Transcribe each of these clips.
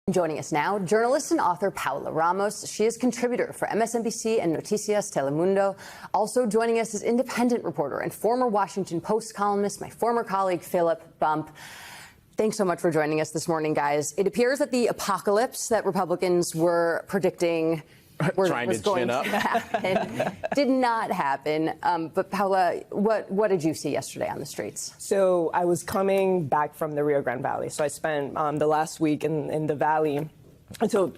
Joining us now, journalist and author Paola Ramos. She is contributor for MSNBC and Noticias Telemundo. Also joining us is independent reporter and former Washington Post columnist, my former colleague Philip Bump. Thanks so much for joining us this morning, guys. It appears that the apocalypse that Republicans were predicting was going to happen did not happen. But Paola, what did you see yesterday on the streets? So I was coming back from the Rio Grande Valley. So I spent the last week in the valley. And so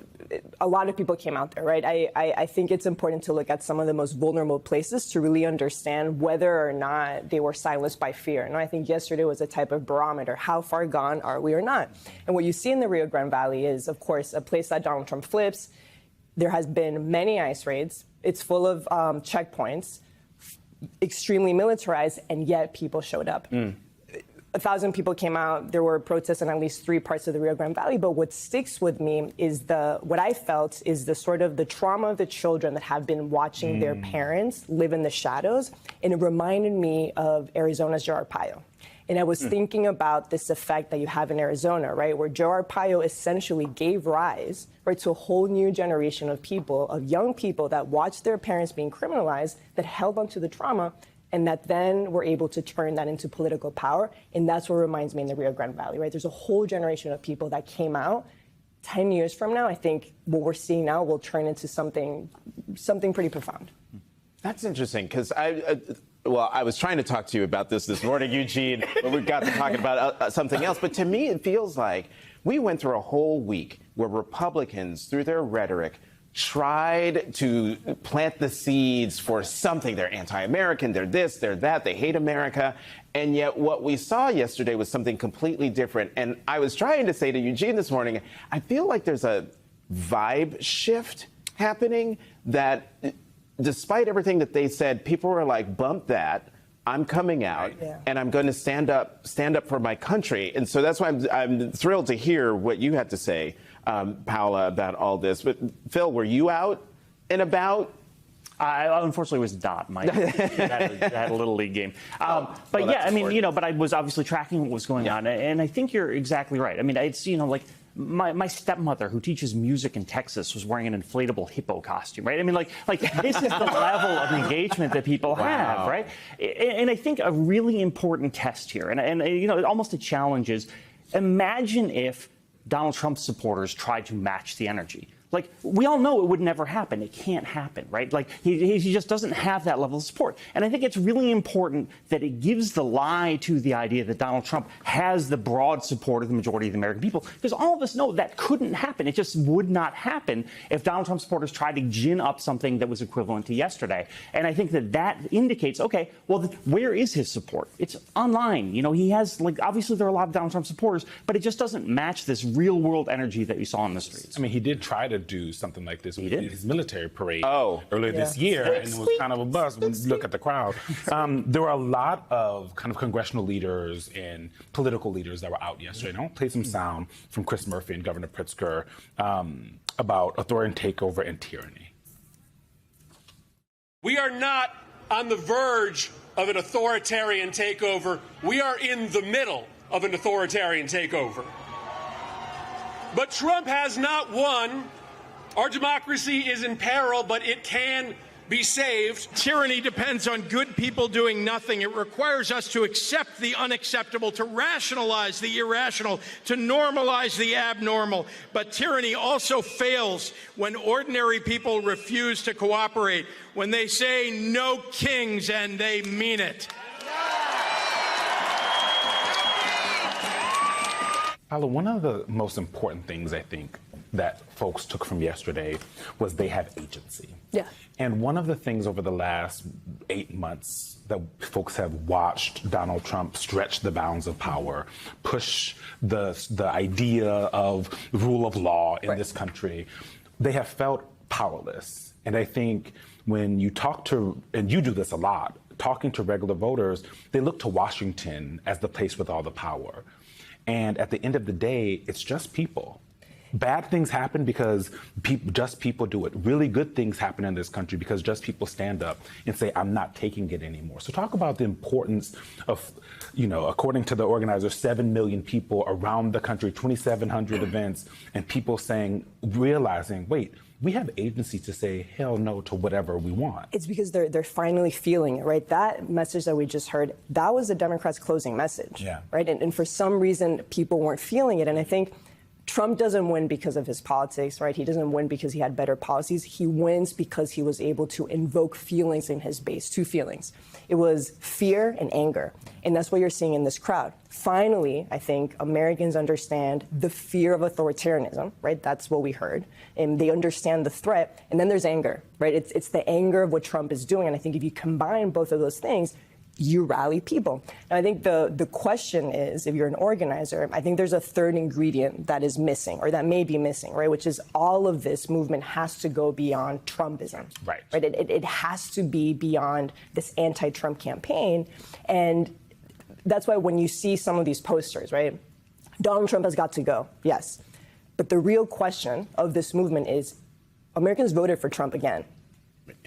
a lot of people came out there, right? I think it's important to look at some of the most vulnerable places to really understand whether or not they were silenced by fear. And I think yesterday was a type of barometer. How far gone are we or not? And what you see in the Rio Grande Valley is, of course, a place that Donald Trump flips. There has been many ICE raids. It's full of checkpoints, extremely militarized, and yet people showed up. 1,000 people came out. There were protests in at least 3 parts of the Rio Grande Valley. But what sticks with me is what I felt is the sort of the trauma of the children that have been watching their parents live in the shadows. And it reminded me of Arizona's Joe Arpaio. And I was thinking about this effect that you have in Arizona, right, where Joe Arpaio essentially gave rise, right, to a whole new generation of people, of young people that watched their parents being criminalized, that held onto the trauma, and that then were able to turn that into political power. And that's what reminds me in the Rio Grande Valley, right? There's a whole generation of people that came out. 10 years from now, I think what we're seeing now will turn into something pretty profound. That's interesting, because I was trying to talk to you about this morning, Eugene, but we got to talking about something else. But to me, it feels like we went through a whole week where Republicans, through their rhetoric, tried to plant the seeds for something. They're anti-American, they're this, they're that, they hate America. And yet what we saw yesterday was something completely different. And I was trying to say to Eugene this morning, I feel like there's a vibe shift happening that, despite everything that they said, people were like, bump that. I'm coming out, and I'm going to stand up for my country. And so that's why I'm thrilled to hear what you had to say, Paola, about all this. But Phil, were you out and about? I unfortunately was not. I had a little league game. But yeah, I mean, but I was obviously tracking what was going on. And I think you're exactly right. I mean, it's, like, my stepmother, who teaches music in Texas, was wearing an inflatable hippo costume, right? I mean, like this is the level of engagement that people have, right? And I think a really important test here, and almost a challenge is, imagine if Donald Trump's supporters tried to match the energy. Like, we all know it would never happen. It can't happen, right? Like, he just doesn't have that level of support. And I think it's really important that it gives the lie to the idea that Donald Trump has the broad support of the majority of the American people, because all of us know that couldn't happen. It just would not happen if Donald Trump supporters tried to gin up something that was equivalent to yesterday. And I think that indicates, okay, well, where is his support? It's online. He has, obviously there are a lot of Donald Trump supporters, but it just doesn't match this real world energy that we saw in the streets. I mean, he did try to do something like this with his military parade earlier this year, and it was kind of a buzz when you look at the crowd. There were a lot of kind of congressional leaders and political leaders that were out yesterday. And I want to play some sound from Chris Murphy and Governor Pritzker about authoritarian takeover and tyranny. We are not on the verge of an authoritarian takeover. We are in the middle of an authoritarian takeover. But Trump has not won. Our democracy is in peril, but it can be saved. Tyranny depends on good people doing nothing. It requires us to accept the unacceptable, to rationalize the irrational, to normalize the abnormal. But tyranny also fails when ordinary people refuse to cooperate, when they say no kings and they mean it. Paola, one of the most important things, I think, that folks took from yesterday was they have agency. Yeah. And one of the things over the last 8 months that folks have watched Donald Trump stretch the bounds of power, push the idea of rule of law in this country, they have felt powerless. And I think when you talk to, and you do this a lot, talking to regular voters, they look to Washington as the place with all the power. And at the end of the day, it's just people. Bad things happen because just people do it. Really good things happen in this country because just people stand up and say, I'm not taking it anymore. So talk about the importance of, according to the organizer, 7 million people around the country, 2,700 events, and people realizing, wait, we have agency to say hell no to whatever we want. It's because they're finally feeling it, right? That message that we just heard, that was the Democrats' closing message, right? And for some reason, people weren't feeling it. And I think Trump doesn't win because of his politics, right? He doesn't win because he had better policies. He wins because he was able to invoke feelings in his base, 2 feelings. It was fear and anger. And that's what you're seeing in this crowd. Finally, I think Americans understand the fear of authoritarianism, right? That's what we heard. And they understand the threat. And then there's anger, right? It's the anger of what Trump is doing. And I think if you combine both of those things, you rally people. And I think the question is, if you're an organizer, I think there's a third ingredient that is missing, or that may be missing, right? Which is all of this movement has to go beyond Trumpism. Right? It has to be beyond this anti-Trump campaign. And that's why when you see some of these posters, right? Donald Trump has got to go, yes. But the real question of this movement is, Americans voted for Trump again.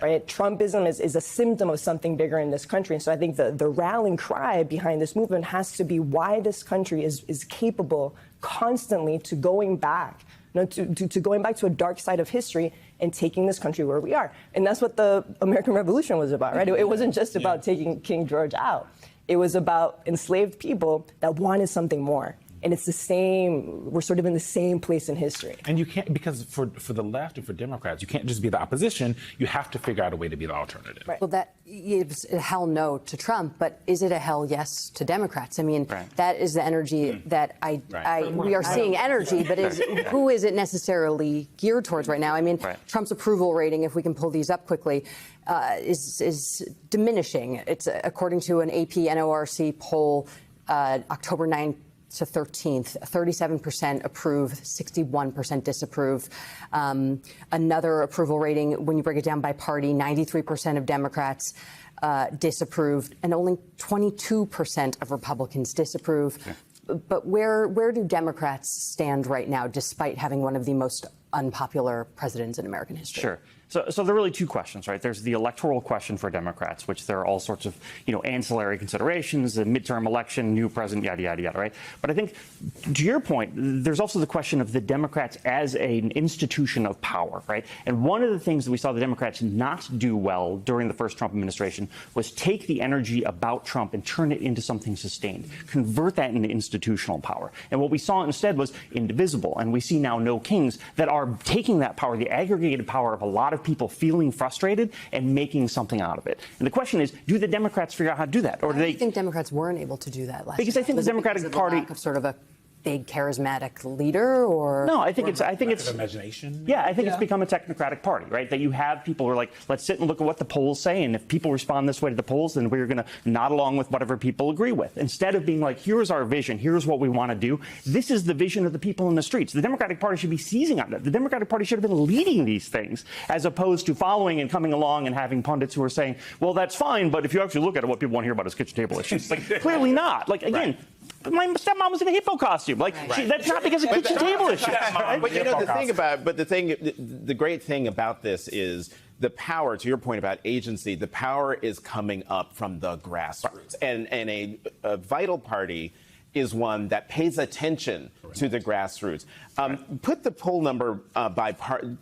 Right? Trumpism is a symptom of something bigger in this country. And so I think the rallying cry behind this movement has to be why this country is capable constantly to going back, to going back to a dark side of history and taking this country where we are. And that's what the American Revolution was about, right? It wasn't just about taking King George out. It was about enslaved people that wanted something more. And it's the same, we're sort of in the same place in history. And you can't, because for the left and for Democrats, you can't just be the opposition, you have to figure out a way to be the alternative. Right. Well, that gives a hell no to Trump, but is it a hell yes to Democrats? I mean, that is the energy that we are seeing energy, but who is it necessarily geared towards right now? I mean, Trump's approval rating, if we can pull these up quickly, is diminishing. It's according to an AP NORC poll, October 9th to 13th, 37% approve, 61% disapprove. Another approval rating, when you break it down by party, 93% of Democrats disapproved, and only 22% of Republicans disapprove. But where do Democrats stand right now, despite having one of the most unpopular presidents in American history? Sure. So there are really 2 questions, right? There's the electoral question for Democrats, which there are all sorts of, ancillary considerations, the midterm election, new president, yada, yada, yada, right? But I think, to your point, there's also the question of the Democrats as an institution of power, right? And one of the things that we saw the Democrats not do well during the first Trump administration was take the energy about Trump and turn it into something sustained, convert that into institutional power. And what we saw instead was indivisible. And we see now no kings that are taking that power, the aggregated power of a lot of people feeling frustrated and making something out of it. And the question is, do the Democrats figure out how to do that? Or do they think Democrats weren't able to do that last year? Because I think the Democratic Party lack of sort of a big charismatic leader, or no, I think it's imagination. Yeah, I think it's become a technocratic party, right? That you have people who are like, let's sit and look at what the polls say, and if people respond this way to the polls, then we're going to nod along with whatever people agree with. Instead of being like, here's our vision, here's what we want to do. This is the vision of the people in the streets. The Democratic Party should be seizing on it. The Democratic Party should have been leading these things, as opposed to following and coming along and having pundits who are saying, well, that's fine, but if you actually look at it, what people want to hear about is kitchen table issues. Like, clearly not. Like, again. My stepmom was in a hippo costume. Like, that's not because of kitchen table issues. Right? But the great thing about this is the power, to your point about agency, the power is coming up from the grassroots. And a vital party is one that pays attention to the grassroots. Put the poll number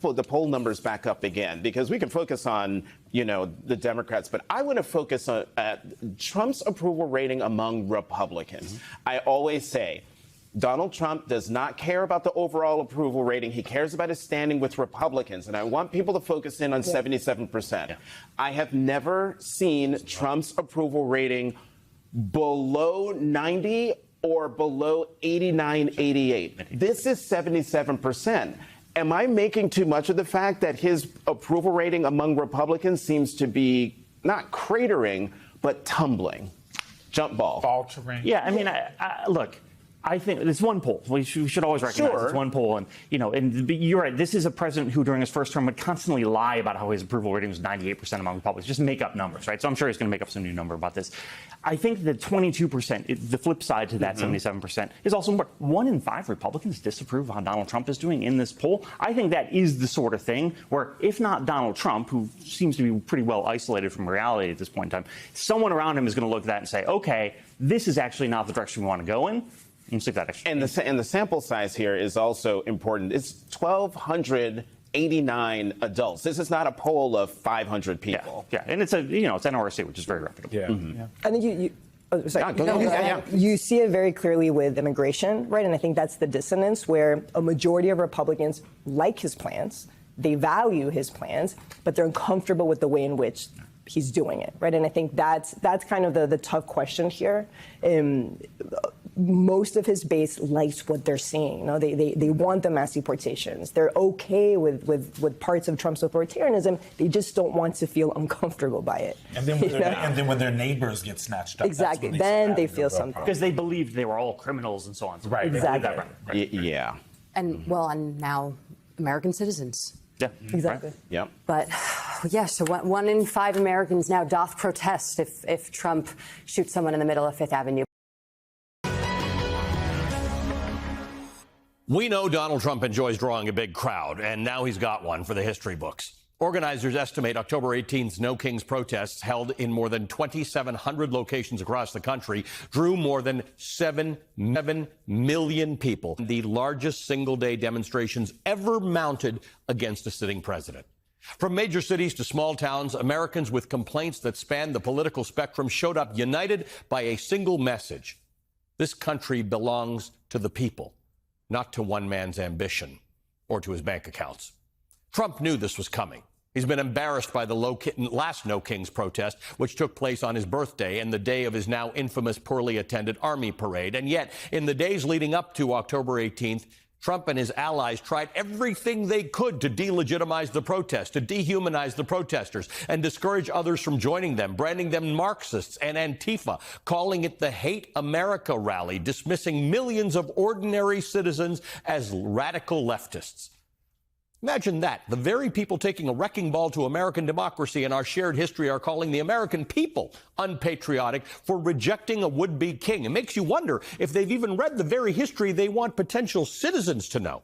put the poll numbers back up again, because we can focus on the Democrats, but I want to focus on Trump's approval rating among Republicans. I always say Donald Trump does not care about the overall approval rating. He cares about his standing with Republicans, and I want people to focus in on 77%. I have never seen Trump's approval rating below 90 or below 89, 88. This is 77%. Am I making too much of the fact that his approval rating among Republicans seems to be not cratering, but tumbling? Jump ball. Faltering. Yeah, I mean, look, I think it's one poll. We should always recognize it's one poll. And, and you're right. This is a president who, during his first term, would constantly lie about how his approval rating was 98% among Republicans. Just make up numbers, right? So I'm sure he's going to make up some new number about this. I think that 22%, the flip side to that 77%, is also more. 1 in 5 Republicans disapprove of how Donald Trump is doing in this poll. I think that is the sort of thing where, if not Donald Trump, who seems to be pretty well isolated from reality at this point in time, someone around him is going to look at that and say, okay, this is actually not the direction we want to go in. And the sample size here is also important. It's 1,289 adults. This is not a poll of 500 people. Yeah. And it's it's NRC, which is very reputable. Yeah. I think you see it very clearly with immigration, right? And I think that's the dissonance where a majority of Republicans like his plans, they value his plans, but they're uncomfortable with the way in which he's doing it, right? And I think that's kind of the tough question here. Most of his base likes what they're seeing. They want the mass deportations. They're okay with parts of Trump's authoritarianism. They just don't want to feel uncomfortable by it. And then when their neighbors get snatched up, exactly, then they feel something. Because they believed they were all criminals and so on. So right. Exactly. Right. Yeah. And now American citizens. Yeah. Exactly. Right. Yeah. But so 1 in 5 Americans now doth protest if Trump shoots someone in the middle of Fifth Avenue. We know Donald Trump enjoys drawing a big crowd, and now he's got one for the history books. Organizers estimate October 18th's No Kings protests, held in more than 2,700 locations across the country, drew more than 7 million people, the largest single-day demonstrations ever mounted against a sitting president. From major cities to small towns, Americans with complaints that spanned the political spectrum showed up united by a single message. This country belongs to the people, not to one man's ambition or to his bank accounts. Trump knew this was coming. He's been embarrassed by the last No Kings protest, which took place on his birthday and the day of his now infamous poorly attended army parade. And yet, in the days leading up to October 18th, Trump and his allies tried everything they could to delegitimize the protest, to dehumanize the protesters, and discourage others from joining them, branding them Marxists and Antifa, calling it the Hate America rally, dismissing millions of ordinary citizens as radical leftists. Imagine that. The very people taking a wrecking ball to American democracy and our shared history are calling the American people unpatriotic for rejecting a would-be king. It makes you wonder if they've even read the very history they want potential citizens to know.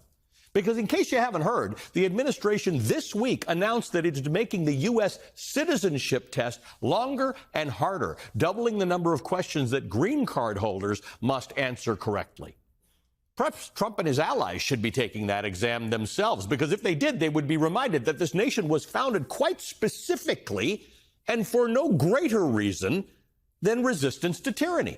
Because in case you haven't heard, the administration this week announced that it's making the U.S. citizenship test longer and harder, doubling the number of questions that green card holders must answer correctly. Perhaps Trump and his allies should be taking that exam themselves, because if they did, they would be reminded that this nation was founded quite specifically and for no greater reason than resistance to tyranny.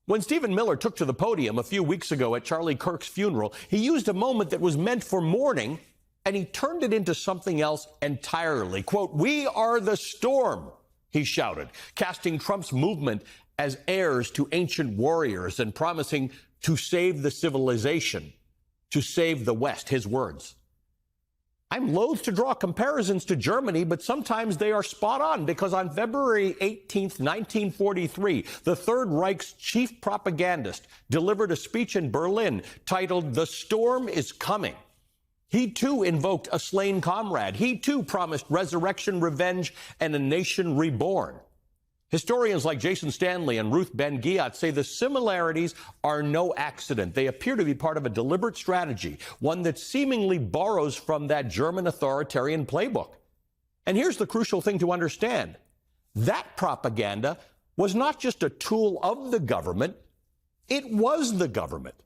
When Stephen Miller took to the podium a few weeks ago at Charlie Kirk's funeral, he used a moment that was meant for mourning, and he turned it into something else entirely. Quote, "We are the storm," he shouted, casting Trump's movement as heirs to ancient warriors and promising to save the civilization, to save the West, his words. I'm loath to draw comparisons to Germany, but sometimes they are spot on, because on February 18th, 1943, the Third Reich's chief propagandist delivered a speech in Berlin titled, "The Storm is Coming." He, too, invoked a slain comrade. He, too, promised resurrection, revenge, and a nation reborn. Historians like Jason Stanley and Ruth Ben-Ghiat say the similarities are no accident. They appear to be part of a deliberate strategy, one that seemingly borrows from that German authoritarian playbook. And here's the crucial thing to understand. That propaganda was not just a tool of the government, it was the government.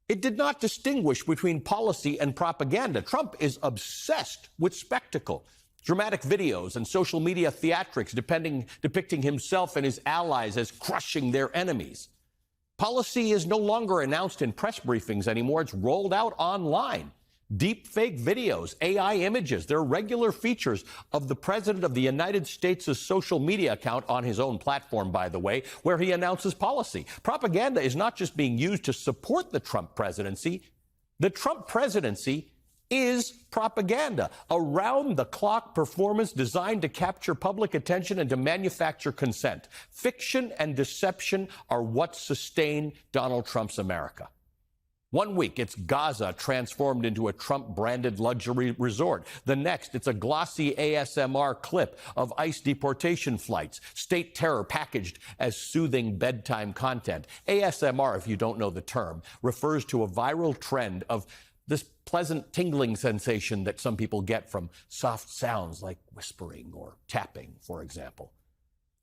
It did not distinguish between policy and propaganda. Trump is obsessed with spectacle. Dramatic videos and social media theatrics depicting himself and his allies as crushing their enemies. Policy is no longer announced in press briefings anymore. It's rolled out online. Deep fake videos, AI images, they're regular features of the President of the United States' social media account on his own platform, by the way, where he announces policy. Propaganda is not just being used to support the Trump presidency. The Trump presidency is propaganda, a round-the-clock performance designed to capture public attention and to manufacture consent. Fiction and deception are what sustain Donald Trump's America. One week, it's Gaza transformed into a Trump-branded luxury resort. The next, it's a glossy ASMR clip of ICE deportation flights, state terror packaged as soothing bedtime content. ASMR, if you don't know the term, refers to a viral trend of this pleasant tingling sensation that some people get from soft sounds like whispering or tapping, for example.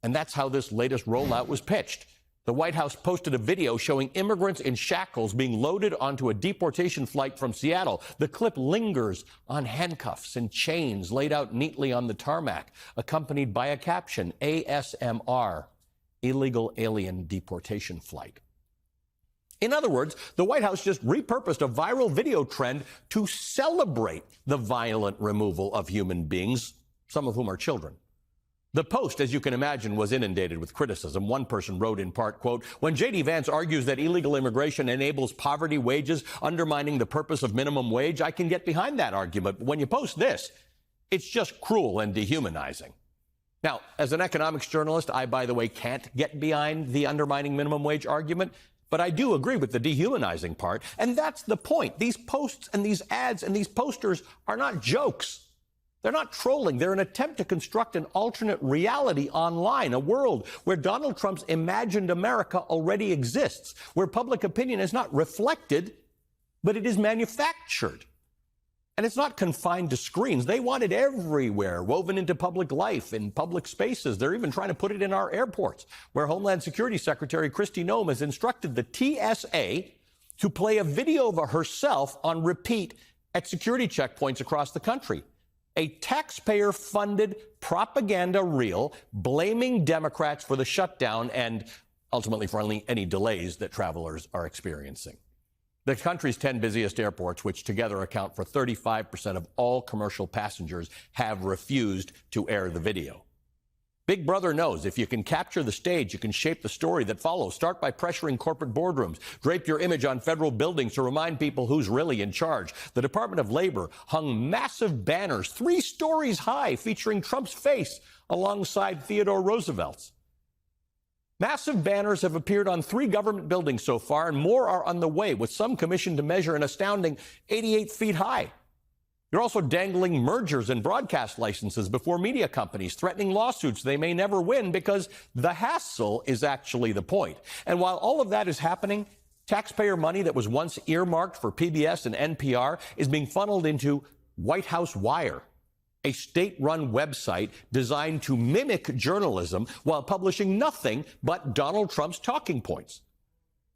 And that's how this latest rollout was pitched. The White House posted a video showing immigrants in shackles being loaded onto a deportation flight from Seattle. The clip lingers on handcuffs and chains laid out neatly on the tarmac, accompanied by a caption, ASMR, illegal alien deportation flight. In other words, the White House just repurposed a viral video trend to celebrate the violent removal of human beings, some of whom are children. The Post, as you can imagine, was inundated with criticism. One person wrote in part, quote, when J.D. Vance argues that illegal immigration enables poverty wages, undermining the purpose of minimum wage, I can get behind that argument. But when you post this, it's just cruel and dehumanizing. Now, as an economics journalist, I, by the way, can't get behind the undermining minimum wage argument, but I do agree with the dehumanizing part. And that's the point. These posts and these ads and these posters are not jokes. They're not trolling. They're an attempt to construct an alternate reality online, a world where Donald Trump's imagined America already exists, where public opinion is not reflected, but it is manufactured. And it's not confined to screens. They want it everywhere, woven into public life, in public spaces. They're even trying to put it in our airports, where Homeland Security Secretary Kristi Noem has instructed the TSA to play a video of herself on repeat at security checkpoints across the country. A taxpayer-funded propaganda reel blaming Democrats for the shutdown and ultimately for any delays that travelers are experiencing. The country's 10 busiest airports, which together account for 35% of all commercial passengers, have refused to air the video. Big Brother knows if you can capture the stage, you can shape the story that follows. Start by pressuring corporate boardrooms. Drape your image on federal buildings to remind people who's really in charge. The Department of Labor hung massive banners 3 stories high featuring Trump's face alongside Theodore Roosevelt's. Massive banners have appeared on 3 government buildings so far, and more are on the way, with some commissioned to measure an astounding 88 feet high. You're also dangling mergers and broadcast licenses before media companies, threatening lawsuits they may never win because the hassle is actually the point. And while all of that is happening, taxpayer money that was once earmarked for PBS and NPR is being funneled into White House Wire, a state-run website designed to mimic journalism while publishing nothing but Donald Trump's talking points.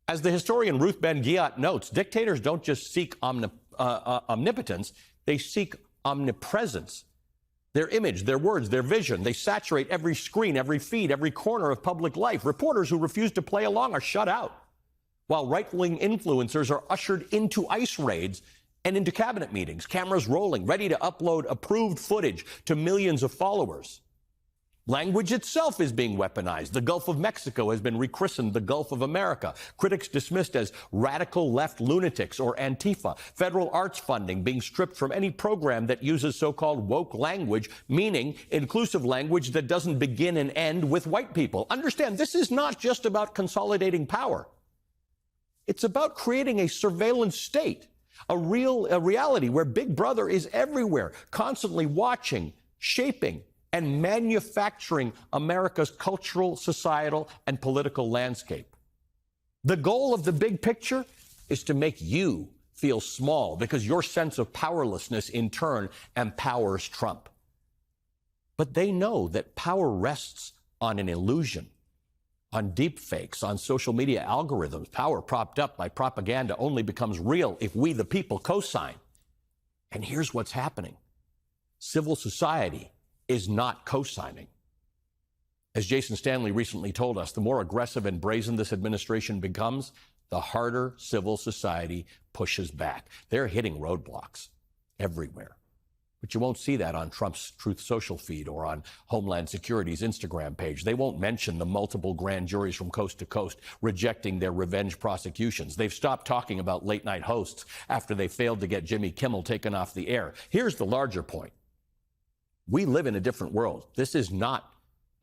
As the historian Ruth Ben-Ghiat notes, dictators don't just seek omnipotence, they seek omnipresence. Their image, their words, their vision, they saturate every screen, every feed, every corner of public life. Reporters who refuse to play along are shut out, while right-wing influencers are ushered into ICE raids and into cabinet meetings, cameras rolling, ready to upload approved footage to millions of followers. Language itself is being weaponized. The Gulf of Mexico has been rechristened the Gulf of America. Critics dismissed as radical left lunatics or Antifa. Federal arts funding being stripped from any program that uses so-called woke language, meaning inclusive language that doesn't begin and end with white people. Understand, this is not just about consolidating power. It's about creating a surveillance state, a reality where Big Brother is everywhere, constantly watching, shaping, and manufacturing America's cultural, societal, and political landscape. The goal of the big picture is to make you feel small because your sense of powerlessness in turn empowers Trump. But they know that power rests on an illusion, on deepfakes, on social media algorithms. Power propped up by propaganda only becomes real if we, the people, co-sign. And here's what's happening. Civil society is not co-signing. As Jason Stanley recently told us, the more aggressive and brazen this administration becomes, the harder civil society pushes back. They're hitting roadblocks everywhere. But you won't see that on Trump's Truth Social feed or on Homeland Security's Instagram page. They won't mention the multiple grand juries from coast to coast rejecting their revenge prosecutions. They've stopped talking about late night hosts after they failed to get Jimmy Kimmel taken off the air. Here's the larger point. We live in a different world. This is not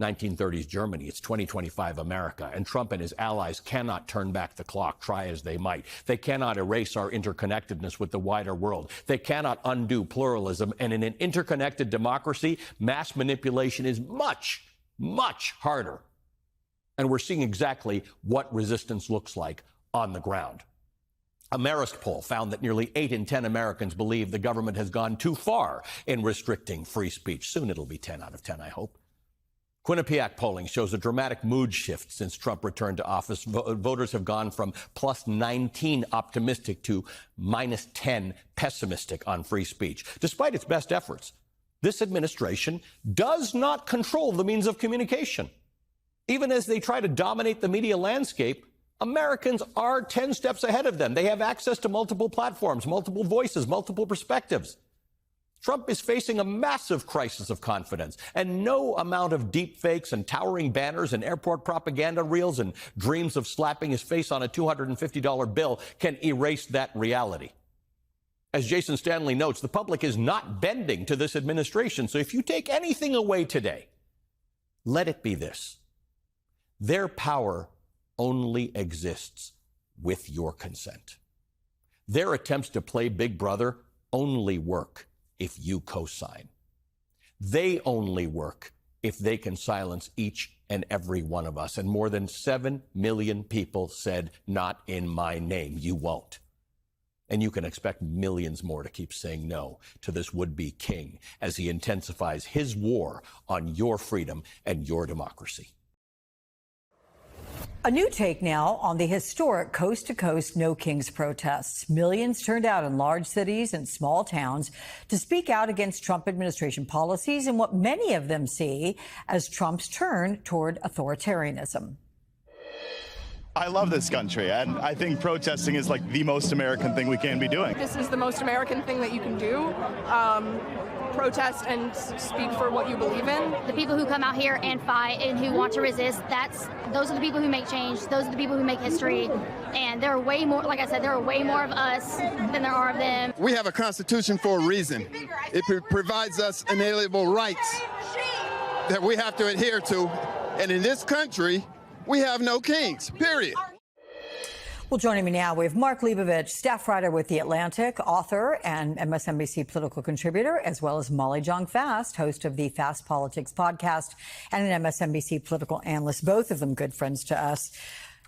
1930s Germany. It's 2025 America, and Trump and his allies cannot turn back the clock, try as they might. They cannot erase our interconnectedness with the wider world. They cannot undo pluralism, and in an interconnected democracy, mass manipulation is much, much harder. And we're seeing exactly what resistance looks like on the ground. A Marist poll found that nearly 8 in 10 Americans believe the government has gone too far in restricting free speech. Soon it'll be 10 out of 10, I hope. Quinnipiac polling shows a dramatic mood shift since Trump returned to office. Voters have gone from plus 19 optimistic to minus 10 pessimistic on free speech. Despite its best efforts, this administration does not control the means of communication. Even as they try to dominate the media landscape, Americans are 10 steps ahead of them. They have access to multiple platforms, multiple voices, multiple perspectives. Trump is facing a massive crisis of confidence, and no amount of deep fakes and towering banners and airport propaganda reels and dreams of slapping his face on a $250 bill can erase that reality. As Jason Stanley notes, the public is not bending to this administration. So if you take anything away today, let it be this. Their power only exists with your consent. Their attempts to play Big Brother only work if you co-sign. They only work if they can silence each and every one of us. And more than 7 million people said, "Not in my name, you won't." And you can expect millions more to keep saying no to this would-be king as he intensifies his war on your freedom and your democracy. A new take now on the historic coast-to-coast No Kings protests. Millions turned out in large cities and small towns to speak out against Trump administration policies and what many of them see as Trump's turn toward authoritarianism. I love this country, and I think protesting is like the most American thing we can be doing. This is the most American thing that you can do. Protest and speak for what you believe in. The people who come out here and fight and who want to resist, those are the people who make change. Those are the people who make history. And there are way more, like I said, there are way more of us than there are of them. We have a constitution for a reason. It provides us inalienable rights that we have to adhere to. And in this country, we have no kings, period. Well, joining me now, we have Mark Leibovich, staff writer with The Atlantic, author and MSNBC political contributor, as well as Molly Jong-Fast, host of the Fast Politics podcast and an MSNBC political analyst, both of them good friends to us.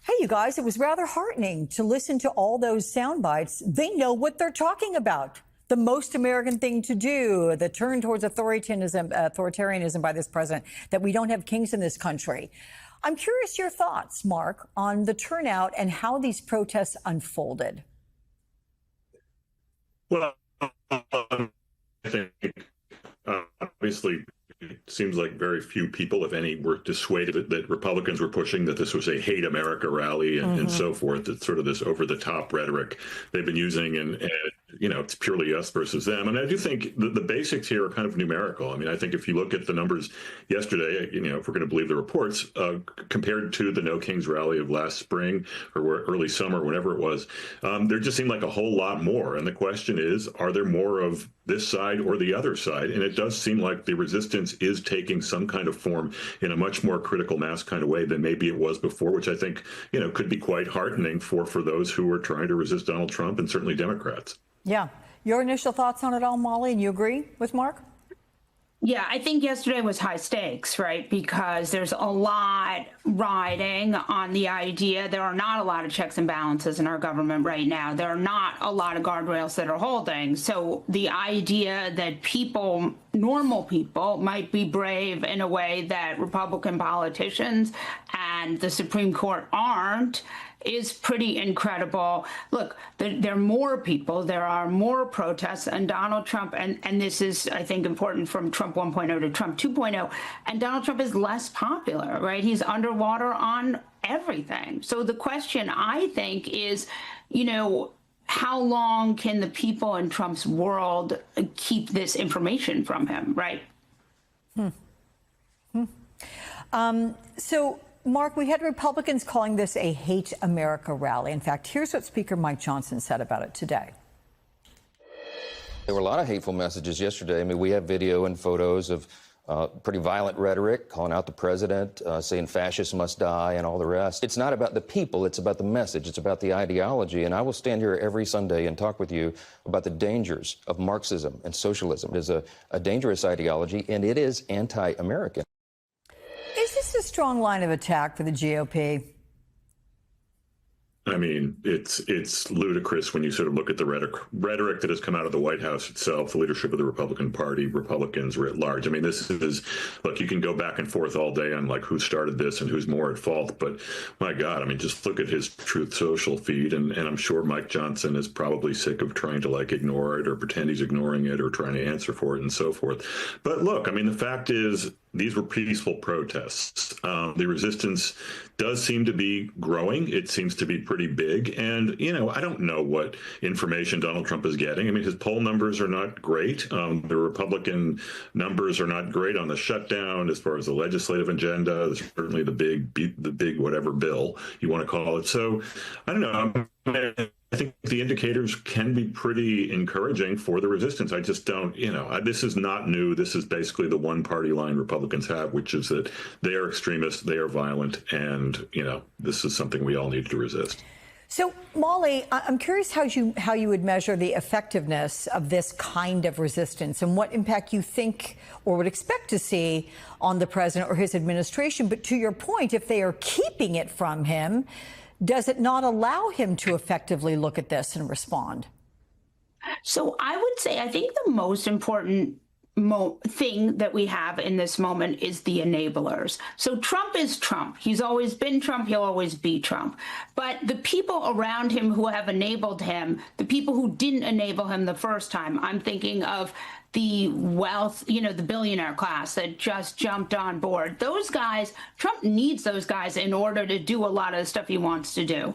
Hey, you guys, it was rather heartening to listen to all those sound bites. They know what they're talking about. The most American thing to do, the turn towards authoritarianism by this president, that we don't have kings in this country. I'm curious your thoughts, Mark, on the turnout and how these protests unfolded. Well, I think obviously it seems like very few people, if any, were dissuaded that Republicans were pushing that this was a hate America rally and so forth. It's sort of this over-the-top rhetoric they've been using, and you know, it's purely us versus them. And I do think the basics here are kind of numerical. I mean, I think if you look at the numbers yesterday, you know, if we're going to believe the reports, compared to the No Kings rally of last spring or early summer, whenever it was, there just seemed like a whole lot more. And the question is, are there more of this side or the other side? And it does seem like the resistance is taking some kind of form in a much more critical mass kind of way than maybe it was before, which I think, you know, could be quite heartening for those who are trying to resist Donald Trump and certainly Democrats. Yeah. Your initial thoughts on it all, Molly, and you agree with Mark? Yeah, I think yesterday was high stakes, right? Because there's a lot riding on the idea. There are not a lot of checks and balances in our government right now. There are not a lot of guardrails that are holding. So the idea that people, normal people, might be brave in a way that Republican politicians and the Supreme Court aren't is pretty incredible. Look, there are more people, there are more protests, and Donald Trump, and this is, I think, important from Trump 1.0 to Trump 2.0, and Donald Trump is less popular, right? He's underwater on everything. So the question, I think, is, you know, how long can the people in Trump's world keep this information from him, right? So, Mark, we had Republicans calling this a hate America rally. In fact, here's what Speaker Mike Johnson said about it today. There were a lot of hateful messages yesterday. I mean, we have video and photos of pretty violent rhetoric, calling out the president, saying fascists must die and all the rest. It's not about the people, it's about the message, it's about the ideology. And I will stand here every Sunday and talk with you about the dangers of Marxism and socialism. It is a dangerous ideology, and it is anti-American. Is this a strong line of attack for the GOP? I mean, it's ludicrous when you sort of look at the rhetoric that has come out of the White House itself, the leadership of the Republican Party, Republicans writ large. I mean, this is, look, you can go back and forth all day on like who started this and who's more at fault, but my God, I mean, just look at his Truth Social feed, and I'm sure Mike Johnson is probably sick of trying to like ignore it or pretend he's ignoring it or trying to answer for it and so forth. But look, I mean, the fact is, these were peaceful protests. The resistance does seem to be growing. It seems to be pretty big. And, you know, I don't know what information Donald Trump is getting. I mean, his poll numbers are not great. The Republican numbers are not great on the shutdown as far as the legislative agenda. Certainly the big whatever bill you want to call it. So I don't know. I think the indicators can be pretty encouraging for the resistance. I just don't, you know, this is not new. This is basically the one party line Republicans have, which is that they are extremists, they are violent, and, you know, this is something we all need to resist. So, Molly, I'm curious how you would measure the effectiveness of this kind of resistance and what impact you think or would expect to see on the president or his administration. But to your point, if they are keeping it from him, does it not allow him to effectively look at this and respond? So I would say I think the most important thing that we have in this moment is the enablers. So Trump is Trump. He's always been Trump. He'll always be Trump. But the people around him who have enabled him, the people who didn't enable him the first time, I'm thinking of the wealth, you know, the billionaire class that just jumped on board. Those guys, Trump needs those guys in order to do a lot of the stuff he wants to do.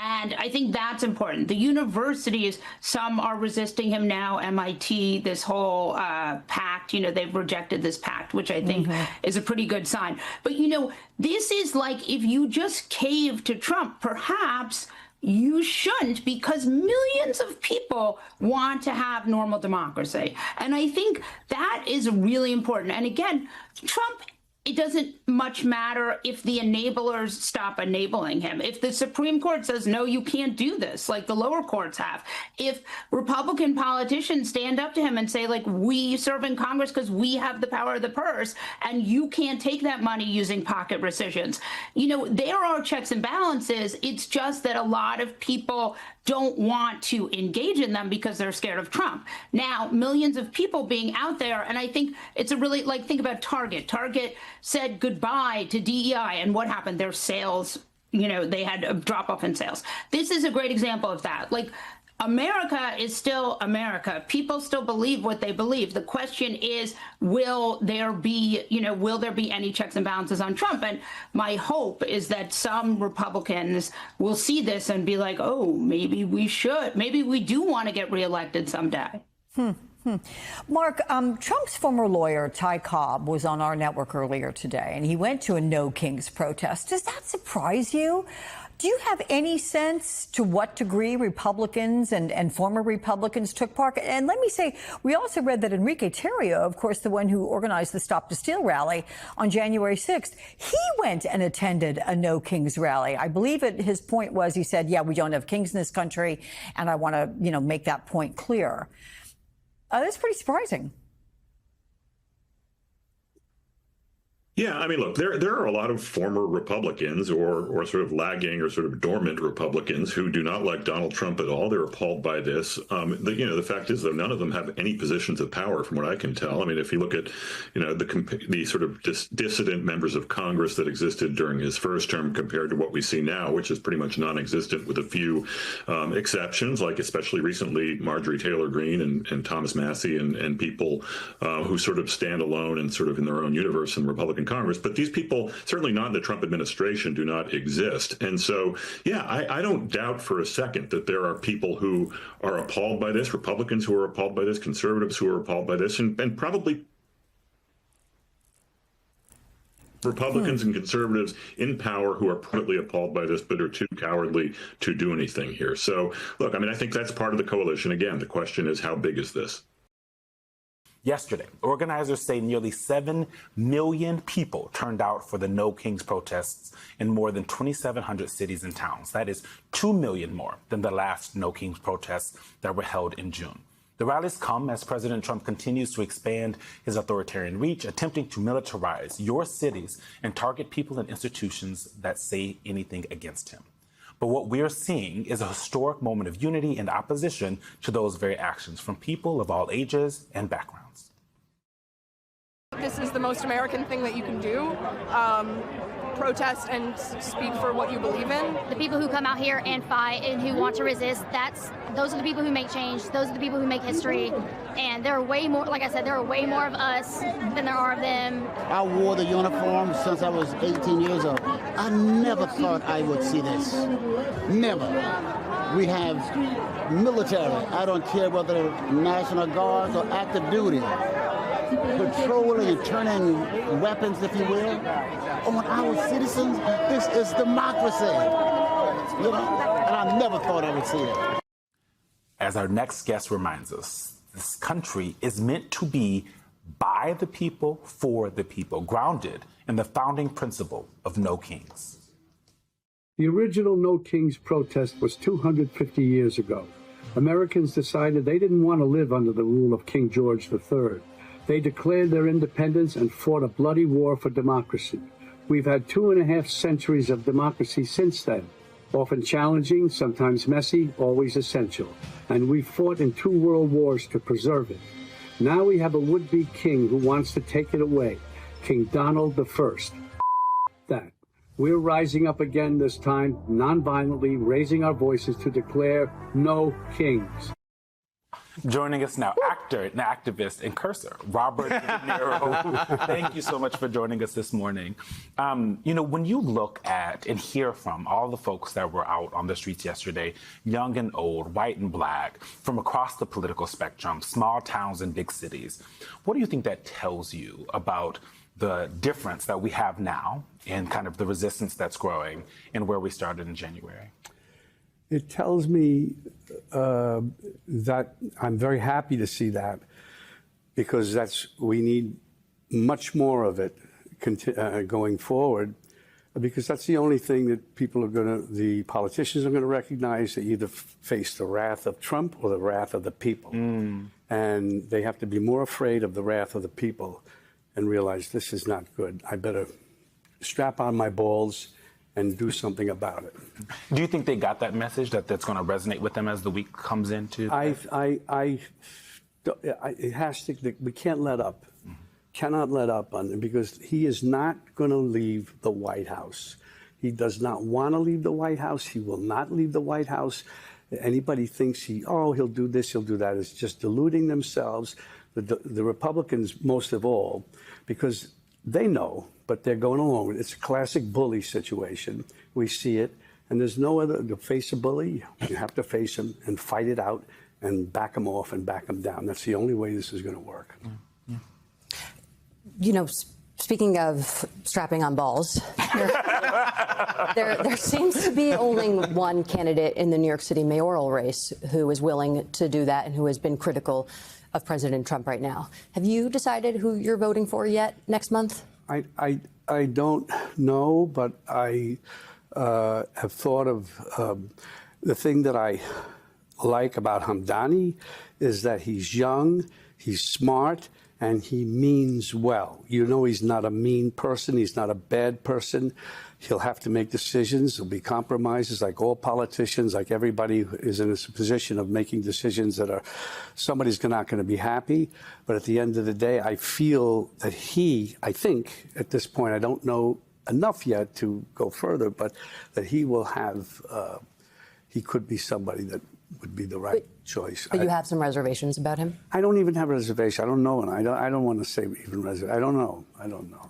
And I think that's important. The universities, some are resisting him now. MIT, this whole pact, you know, they've rejected this pact, which I think is a pretty good sign. But, you know, this is like if you just cave to Trump, perhaps you shouldn't, because millions of people want to have normal democracy. And I think that is really important. And again, Trump, it doesn't much matter if the enablers stop enabling him. If the Supreme Court says, no, you can't do this, like the lower courts have. If Republican politicians stand up to him and say, like, we serve in Congress because we have the power of the purse, and you can't take that money using pocket rescissions. You know, there are checks and balances. It's just that a lot of people don't want to engage in them because they're scared of Trump. Now, millions of people being out there, and I think it's a really, like, think about Target. Target said goodbye to DEI, and what happened? Their sales, you know, they had a drop off in sales. This is a great example of that. Like, America is still America. People still believe what they believe. The question is, will there be, you know, will there be any checks and balances on Trump? And my hope is that some Republicans will see this and be like, oh, maybe we should. Maybe we do want to get reelected someday. Mark, Trump's former lawyer, Ty Cobb, was on our network earlier today, and he went to a No Kings protest. Does that surprise you? Do you have any sense to what degree Republicans and former Republicans took part? And let me say, we also read that Enrique Tarrio, of course, the one who organized the Stop the Steal rally on January 6th, he went and attended a No Kings rally. I believe his point was, he said, yeah, we don't have kings in this country, and I want to, you know, make that point clear. That's pretty surprising. Yeah, I mean, look, there are a lot of former Republicans or sort of lagging or sort of dormant Republicans who do not like Donald Trump at all. They're appalled by this. The fact is, though, none of them have any positions of power, from what I can tell. I mean, if you look at, you know, the sort of dissident members of Congress that existed during his first term compared to what we see now, which is pretty much non-existent with a few exceptions, like especially recently Marjorie Taylor Greene and Thomas Massie and people who sort of stand alone and sort of in their own universe in the Republican Congress. But these people, certainly not in the Trump administration, do not exist. And so, yeah, I don't doubt for a second that there are people who are appalled by this, Republicans who are appalled by this, conservatives who are appalled by this, and probably Republicans and conservatives in power who are probably appalled by this but are too cowardly to do anything here. So, look, I mean, I think that's part of the coalition. Again, the question is, how big is this? Yesterday, organizers say nearly 7 million people turned out for the No Kings protests in more than 2,700 cities and towns. That is 2 million more than the last No Kings protests that were held in June. The rallies come as President Trump continues to expand his authoritarian reach, attempting to militarize your cities and target people and institutions that say anything against him. But what we're seeing is a historic moment of unity and opposition to those very actions from people of all ages and backgrounds. This is the most American thing that you can do. Protest and speak for what you believe in. The people who come out here and fight and who want to resist, those are the people who make change. Those are the people who make history. And there are way more, like I said, there are way more of us than there are of them. I wore the uniform since I was 18 years old. I never thought I would see this. Never. We have military. I don't care whether National Guards or active duty. Patrolling and turning weapons, if you will, on our citizens. This is democracy. You know, and I never thought I would see it. As our next guest reminds us, this country is meant to be by the people, for the people, grounded in the founding principle of No Kings. The original No Kings protest was 250 years ago. Americans decided they didn't want to live under the rule of King George III. They declared their independence and fought a bloody war for democracy. We've had 2.5 centuries of democracy since then, often challenging, sometimes messy, always essential. And we fought in 2 world wars to preserve it. Now we have a would-be king who wants to take it away, King Donald I. That. We're rising up again this time, non-violently, raising our voices to declare no kings. Joining us now, actor and activist and cursor, Robert De Niro. Thank you so much for joining us this morning. You know, when you look at and hear from all the folks that were out on the streets yesterday, young and old, white and black, from across the political spectrum, small towns and big cities, what do you think that tells you about the difference that we have now and kind of the resistance that's growing and where we started in January? It tells me that I'm very happy to see that, because we need much more of it going forward, because that's the only thing that the politicians are going to recognize. They either face the wrath of Trump or the wrath of the people. And they have to be more afraid of the wrath of the people and realize this is not good. I better strap on my balls and do something about it. Do you think they got that message, that's going to resonate with them as the week comes into? It has to. We can't let up. Cannot let up on it, because he is not going to leave the White House. He does not want to leave the White House. He will not leave the White House. Anybody thinks he'll do this, he'll do that, is just deluding themselves. The Republicans, most of all, because they know, but they're going along with it. It's a classic bully situation. We see it, and there's no other to face a bully. You have to face him and fight it out and back him off and back him down. That's the only way this is going to work. You know, speaking of strapping on balls, there seems to be only one candidate in the New York City mayoral race who is willing to do that and who has been critical of President Trump right now. Have you decided who you're voting for yet next month? I don't know, but I have thought of the thing that I like about Hamdani is that he's young, he's smart, and he means well. You know, he's not a mean person. He's not a bad person. He'll have to make decisions. There'll be compromises, like all politicians, like everybody who is in a position of making decisions that somebody's not going to be happy. But at the end of the day, I feel that I think at this point, I don't know enough yet to go further, but that he will have, he could be somebody that would be the right choice. But you have some reservations about him? I don't even have a reservation. I don't know, and I don't want to say even reservation. I don't know.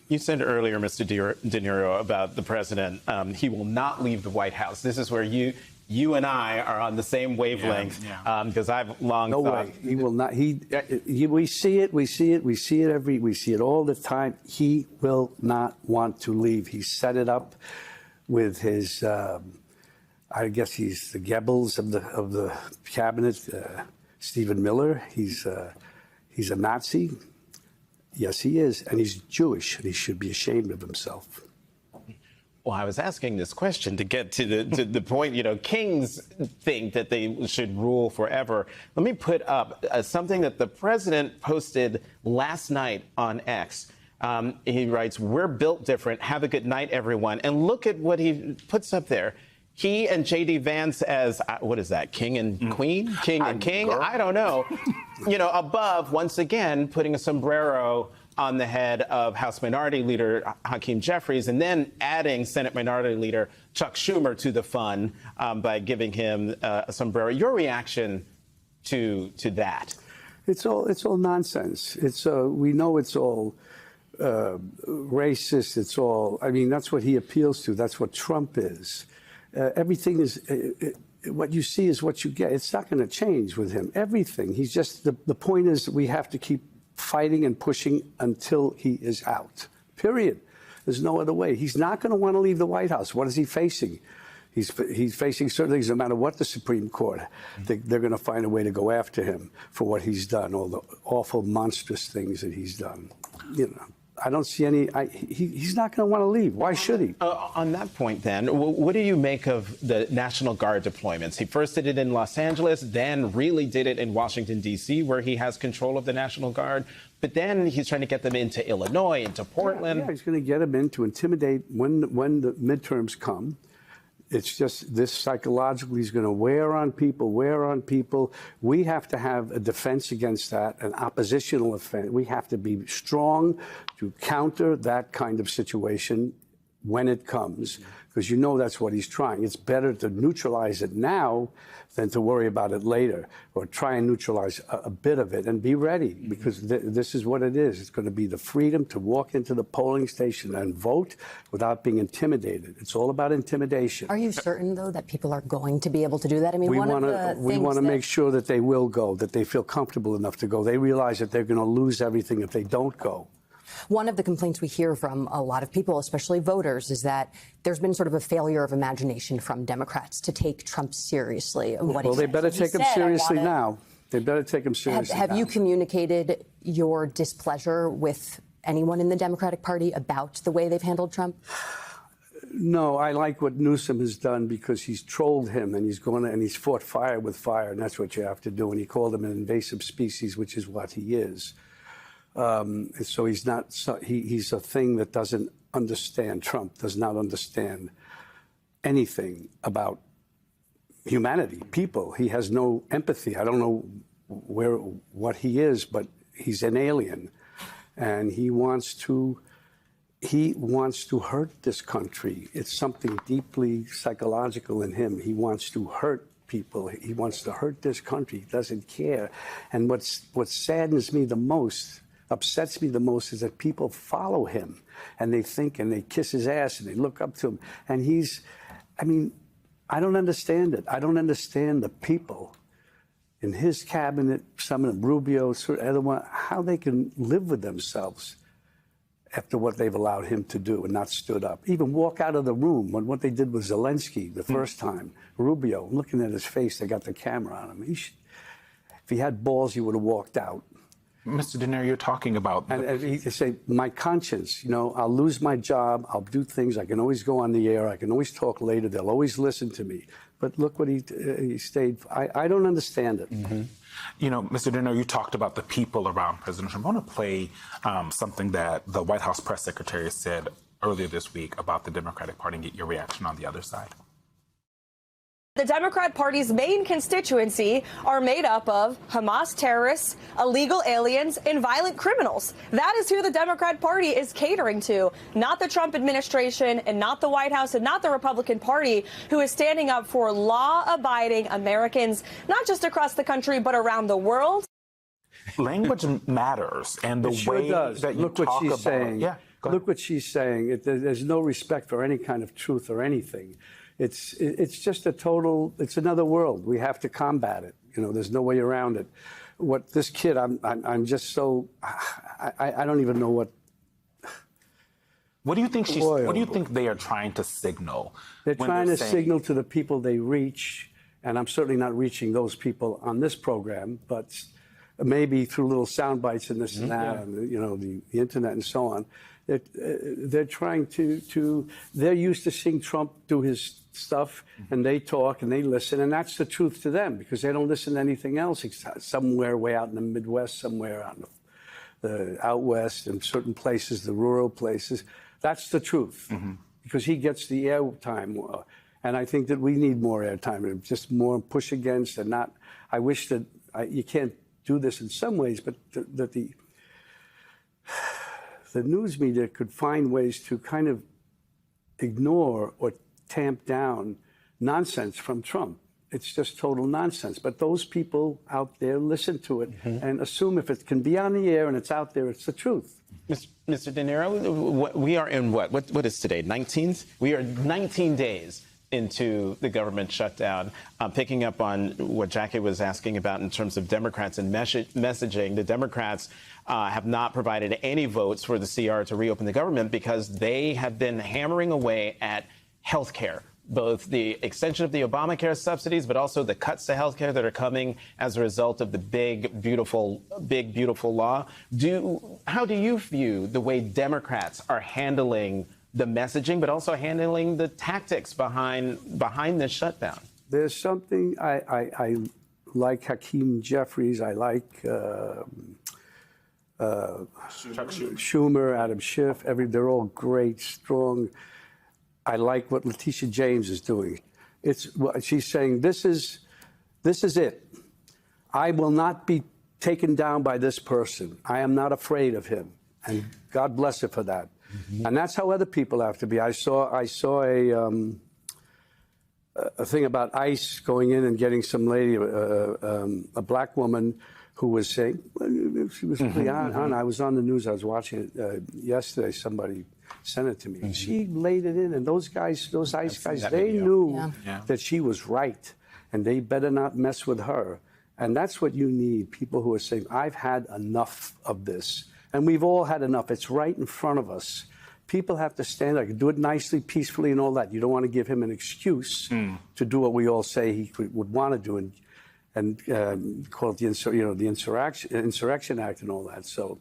You said earlier, Mr. De Niro, about the president, he will not leave the White House. This is where you and I are on the same wavelength, because I've long No thought way. He will not. We see it. We see it all the time. He will not want to leave. He set it up with his. I guess he's the Goebbels of the cabinet. Stephen Miller. He's a Nazi. Yes, he is, and he's Jewish, and he should be ashamed of himself. Well, I was asking this question to get to the point, kings think that they should rule forever. Let me put up something that the president posted last night on X. He writes, "We're built different. Have a good night, everyone." And look at what he puts up there. He and J.D. Vance as, what is that, king and queen? King and king? I don't know. Above, once again, putting a sombrero on the head of House Minority Leader Hakeem Jeffries, and then adding Senate Minority Leader Chuck Schumer to the fun by giving him a sombrero. Your reaction to that? It's all nonsense. We know it's all racist. It's all. I mean, that's what he appeals to. That's what Trump is. Everything is. What you see is what you get. It's not going to change with him. Everything. He's just. The point is, we have to keep fighting and pushing until he is out. Period. There's no other way. He's not going to want to leave the White House. What is he facing? He's facing certain things. No matter what the Supreme Court, they're going to find a way to go after him for what he's done, all the awful, monstrous things that he's done. I don't see any. He's not going to want to leave. Why should he? On that point, then, what do you make of the National Guard deployments? He first did it in Los Angeles, then really did it in Washington, D.C., where he has control of the National Guard. But then he's trying to get them into Illinois, into Portland. Yeah, he's going to get them in to intimidate when the midterms come. It's just this psychologically is going to wear on people. We have to have a defense against that, an oppositional offense. We have to be strong to counter that kind of situation when it comes, because that's what he's trying. It's better to neutralize it now than to worry about it later, or try and neutralize a bit of it and be ready, because this is what it is. It's going to be the freedom to walk into the polling station and vote without being intimidated. It's all about intimidation. Are you certain, though, that people are going to be able to do that? I mean, we want to make sure that they will go, that they feel comfortable enough to go. They realize that they're going to lose everything if they don't go. One of the complaints we hear from a lot of people, especially voters, is that there's been sort of a failure of imagination from Democrats to take Trump seriously. Well, they better take him seriously now. They better take him seriously now. Have you communicated your displeasure with anyone in the Democratic Party about the way they've handled Trump? No, I like what Newsom has done, because he's trolled him and he's fought fire with fire, and that's what you have to do. And he called him an invasive species, which is what he is. So he's not. He's a thing that doesn't understand. Trump does not understand anything about humanity, people. He has no empathy. I don't know what he is, but he's an alien, and he wants to hurt this country. It's something deeply psychological in him. He wants to hurt people. He wants to hurt this country. He doesn't care. And what saddens me the most, upsets me the most, is that people follow him and they think and they kiss his ass and they look up to him. And I don't understand it. I don't understand the people in his cabinet, some of them, Rubio, how they can live with themselves after what they've allowed him to do and not stood up. Even walk out of the room when what they did with Zelensky the first time. Rubio, looking at his face, they got the camera on him. If he had balls, he would have walked out. Mr. De Niro, you're talking about... And he say, my conscience, I'll lose my job, I'll do things, I can always go on the air, I can always talk later, they'll always listen to me. But look what he stayed... I don't understand it. Mm-hmm. Mr. De Niro, you talked about the people around President Trump. I want to play something that the White House press secretary said earlier this week about the Democratic Party and get your reaction on the other side. The Democrat Party's main constituency are made up of Hamas terrorists, illegal aliens, and violent criminals. That is who the Democrat Party is catering to, not the Trump administration and not the White House and not the Republican Party, who is standing up for law-abiding Americans, not just across the country, but around the world. Language matters, and the way that you Look what talk she's about saying. it. Yeah. Look what she's saying. There's no respect for any kind of truth or anything. It's just it's another world. We have to combat it. There's no way around it. What this kid, I'm just so, I don't even know what. What do you think what do you think they are trying to signal? They're trying to signal to the people they reach, and I'm certainly not reaching those people on this program, but maybe through little sound bites and this and that, and the internet and so on. They're trying to. They're used to seeing Trump do his stuff, and they talk and they listen, and that's the truth to them because they don't listen to anything else. Somewhere way out in the Midwest, somewhere out in the out west, in certain places, the rural places. That's the truth, because he gets the airtime, and I think that we need more airtime, just more push against, and not. I wish that you can't do this in some ways, but that the news media could find ways to kind of ignore or tamp down nonsense from Trump. It's just total nonsense. But those people out there listen to it and assume if it can be on the air and it's out there, it's the truth. Mr. De Niro, we are in what is today, 19th? We are 19 days into the government shutdown. Picking up on what Jackie was asking about in terms of Democrats and messaging, the Democrats have not provided any votes for the CR to reopen the government because they have been hammering away at health care, both the extension of the Obamacare subsidies, but also the cuts to health care that are coming as a result of the big, beautiful law. How do you view the way Democrats are handling the messaging, but also handling the tactics behind this shutdown? There's something I like Hakeem Jeffries. I like Schumer, Adam Schiff. They're all great, strong. I like what Letitia James is doing. She's saying this is it. I will not be taken down by this person. I am not afraid of him, and God bless her for that. And that's how other people have to be. I saw a thing about ICE going in and getting some lady, a black woman, who was saying she was really on. I was on the news. I was watching it yesterday. Somebody sent it to me. She laid it in, and those guys, those ICE guys, they knew that she was right, and they better not mess with her. And that's what you need, people who are saying, I've had enough of this. And we've all had enough. It's right in front of us. People have to stand up, do it nicely, peacefully, and all that. You don't want to give him an excuse to do what we all say he would want to do and call it the Insurrection Act and all that. So